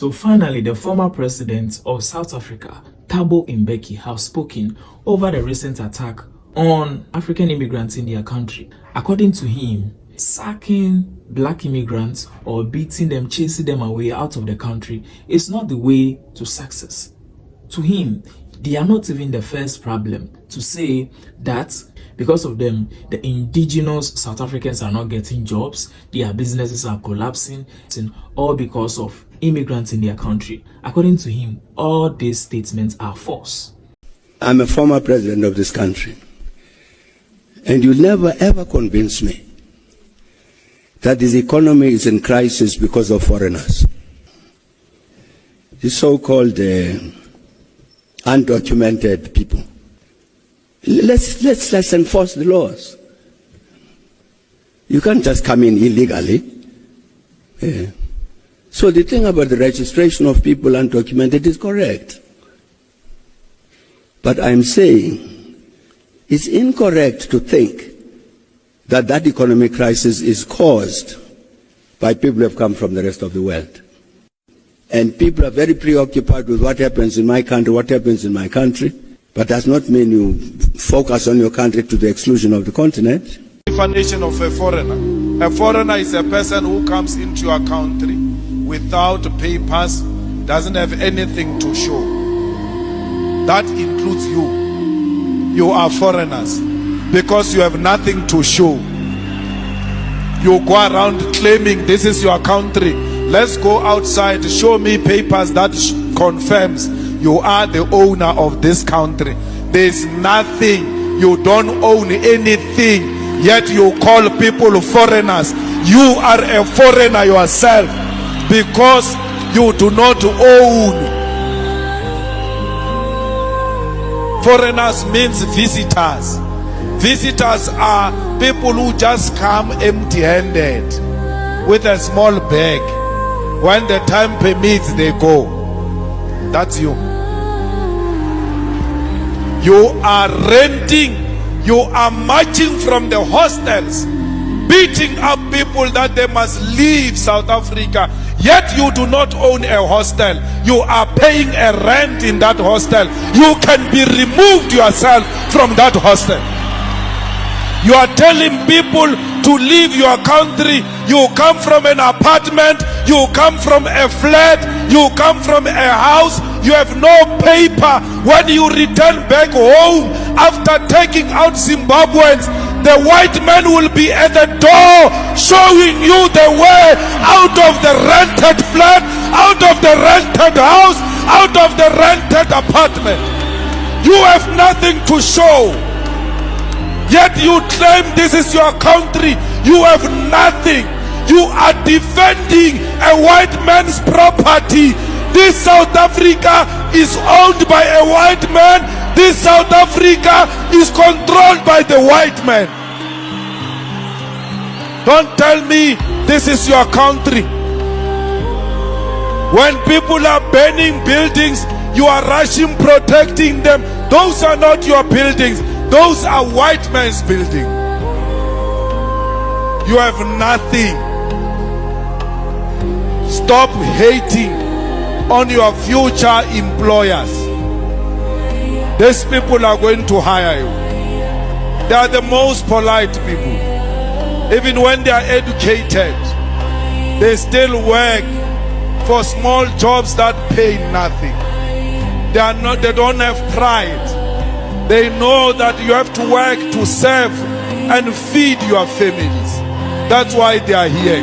So finally, the former president of South Africa, Thabo Mbeki, have spoken over the recent attack on African immigrants in their country. According to him, sacking black immigrants or beating them, chasing them away out of the country is not the way to success. To him, they are not even the first problem to say that because of them, the indigenous South Africans are not getting jobs, their businesses are collapsing, all because of immigrants in their country. According to him, all these statements are false. I'm a former president of this country, and you'll never ever convince me that this economy is in crisis because of foreigners. The so-called undocumented people. Let's enforce the laws. You can't just come in illegally. So the thing about the registration of people undocumented is correct. But I'm saying it's incorrect to think that that economic crisis is caused by people who have come from the rest of the world. And people are very preoccupied with what happens in my country, but does not mean you focus on your country to the exclusion of the continent. Definition of a foreigner. A foreigner is a person who comes into your country without papers, doesn't have anything to show. That includes you. You are foreigners because you have nothing to show. You go around claiming this is your country. Let's go outside, show me papers that confirms you are the owner of this country. There's nothing, you don't own anything, yet you call people foreigners. You are a foreigner yourself because you do not own. Foreigners means visitors. Visitors are people who just come empty-handed with a small bag. When the time permits, they go. That's you. You are renting. You are marching from the hostels, beating up people that they must leave South Africa. Yet you do not own a hostel. You are paying a rent in that hostel. You can be removed yourself from that hostel. You are telling people to leave your country. You come from an apartment, you come from a flat, you come from a house, you have no paper. When you return back home after taking out Zimbabweans, the white man will be at the door showing you the way out of the rented flat, out of the rented house, out of the rented apartment. You have nothing to show. Yet you claim this is your country. You have nothing. You are defending a white man's property. This South Africa is owned by a white man. This South Africa is controlled by the white man. Don't tell me this is your country. When people are burning buildings, you are rushing protecting them. Those are not your buildings. Those are white man's buildings. You have nothing. Stop hating on your future employers. These people are going to hire you. They are the most polite people. Even when they are educated, they still work for small jobs that pay nothing. They don't have pride. They know that you have to work to serve and feed your families. That's why they are here.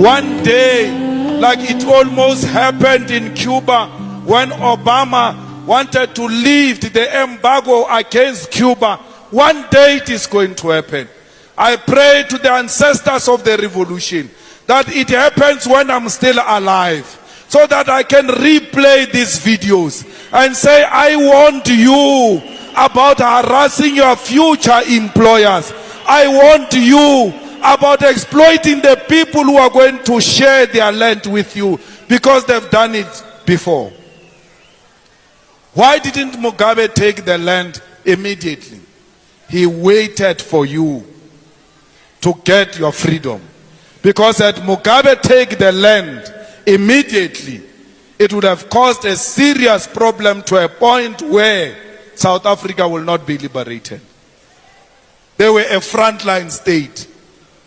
One day, like it almost happened in Cuba when Obama wanted to lift the embargo against Cuba. One day it is going to happen. I pray to the ancestors of the revolution that it happens when I'm still alive, so that I can replay these videos and say, I warned you about harassing your future employers. I warned you about exploiting the people who are going to share their land with you because they've done it before. Why didn't Mugabe take the land immediately? He waited for you to get your freedom. Because had Mugabe take the land immediately, it would have caused a serious problem to a point where South Africa will not be liberated. They were a frontline state.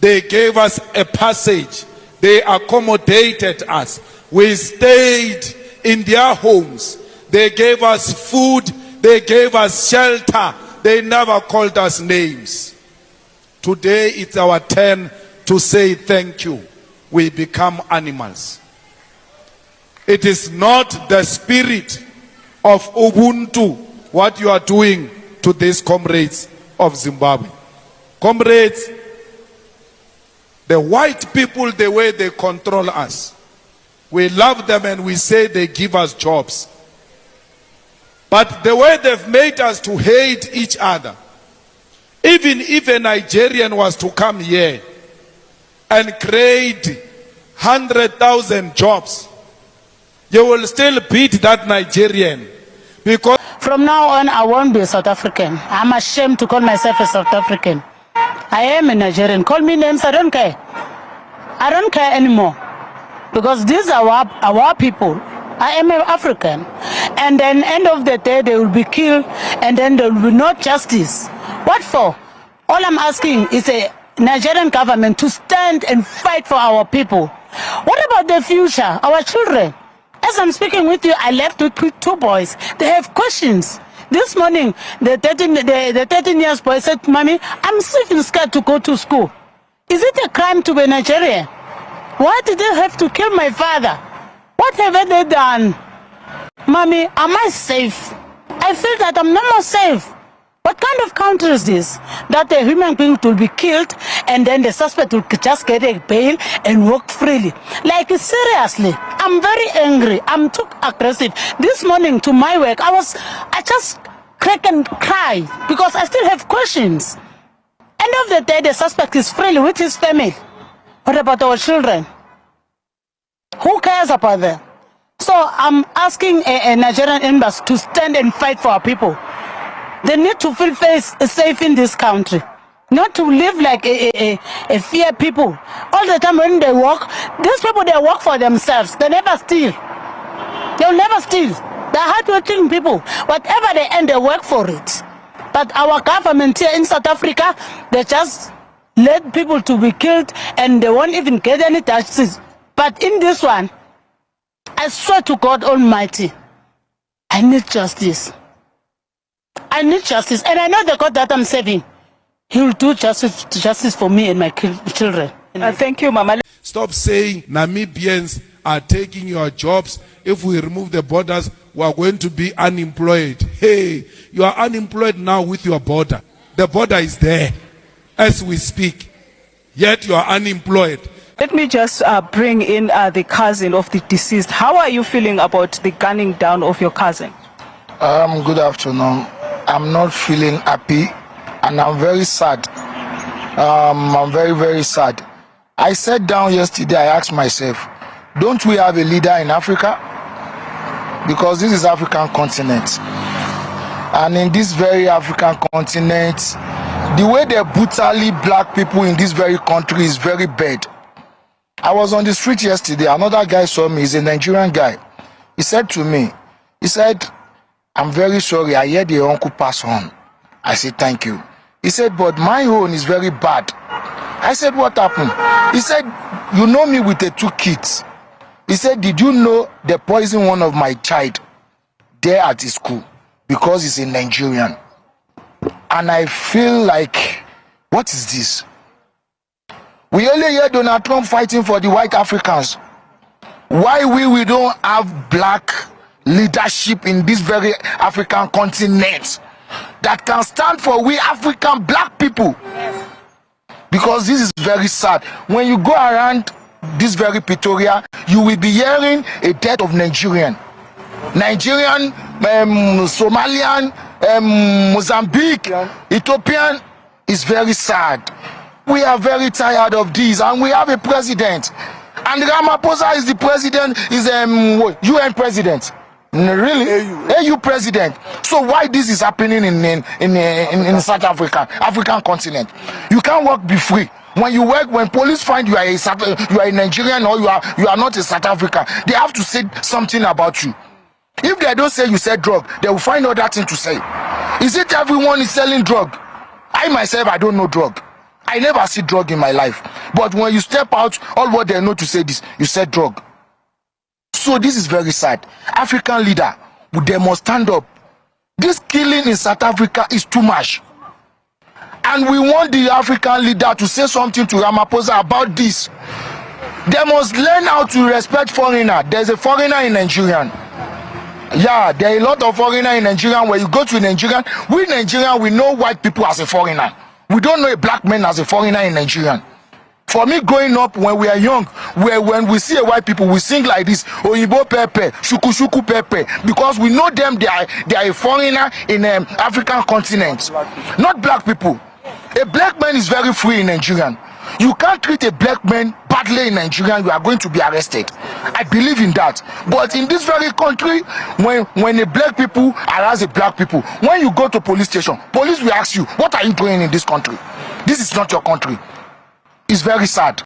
They gave us a passage. They accommodated us. We stayed in their homes. They gave us food. They gave us shelter. They never called us names. Today it's our turn to say thank you. We become animals. It is not the spirit of Ubuntu what you are doing to these comrades of Zimbabwe. Comrades, the white people, the way they control us, we love them and we say they give us jobs. But the way they've made us to hate each other, even if a Nigerian was to come here and create 100,000 jobs, you will still beat that Nigerian. Because from now on, I won't be a South African. I'm ashamed to call myself a South African. I am a Nigerian. Call me names, I don't care. I don't care anymore. Because these are our people. I am an African. And then end of the day, they will be killed, and then there will be no justice. What for? All I'm asking is a Nigerian government to stand and fight for our people. What about the future, our children? As I'm speaking with you, I left with two boys. They have questions. This morning, the 13 years boy said, Mommy, I'm even scared to go to school. Is it a crime to be Nigerian? Why did they have to kill my father? What have they done? Mommy, am I safe? I feel that I'm no more safe. What kind of country is this? That a human being will be killed and then the suspect will just get a bail and walk freely. Like, seriously, I'm very angry. I'm too aggressive. This morning to my work, I just crack and cry because I still have questions. End of the day, the suspect is freely with his family. What about our children? Who cares about them? So I'm asking a Nigerian embassy to stand and fight for our people. They need to feel safe in this country, not to live like a fear people. All the time when they walk, these people, they work for themselves. They never steal. They'll never steal. They're hardworking people. Whatever they earn, they work for it. But our government here in South Africa, they just let people to be killed and they won't even get any justice. But in this one, I swear to God Almighty, I need justice. I need justice, and I know the God that I'm serving, He will do justice for me and my children. Thank you, Mama. Stop saying Namibians are taking your jobs. If we remove the borders, we are going to be unemployed. Hey, you are unemployed now with your border. The border is there as we speak, yet you are unemployed. Let me just bring in the cousin of the deceased. How are you feeling about the gunning down of your cousin? Good afternoon. I'm not feeling happy and I'm very sad. I'm very, very sad. I sat down yesterday, I asked myself, don't we have a leader in Africa? Because this is African continent. And in this very African continent, the way they brutally black people in this very country is very bad. I was on the street yesterday, another guy saw me, he's a Nigerian guy. He said to me, he said, I'm very sorry, I heard your uncle pass on. I said, thank you. He said, but my own is very bad. I said, what happened? He said, you know me with the 2 kids. He said, did you know they poisoned one of my child there at his school because he's a Nigerian? And I feel like, what is this? We only hear Donald Trump fighting for the white Africans. Why we don't have black leadership in this very African continent that can stand for we African black people? Because this is very sad. When you go around this very Pretoria, you will be hearing a death of Nigerian, Somalian, Mozambique, Ethiopian. Is very sad. We are very tired of this, and we have a president, and Ramaphosa is the president, is UN president. Really? AU president. So why this is happening in South Africa, African continent? You can't work be free. When you work, when police find you are a Nigerian or you are not a South African, they have to say something about you. If they don't say you sell drug, they will find other thing to say. Is it everyone is selling drug? I myself, I don't know drug. I never see drug in my life. But when you step out, all what they know to say this, you said drug. So this is very sad. African leader, they must stand up. This killing in South Africa is too much. And we want the African leader to say something to Ramaphosa about this. They must learn how to respect foreigner. There's a foreigner in Nigeria. Yeah, there are a lot of foreigner in Nigeria. When you go to Nigeria, we Nigerian, we know white people as a foreigner. We don't know a black man as a foreigner in Nigeria. For me, growing up, when we are young, when we see a white people, we sing like this: Oyibo pepe, shuku shuku pepe, because we know them. They are a foreigner in African continent, not black people. A black man is very free in Nigeria. You can't treat a black man badly in Nigeria, you are going to be arrested. I believe in that. But in this very country, when a black people harass a black people, when you go to police station, police will ask you, what are you doing in this country? This is not your country. It's very sad.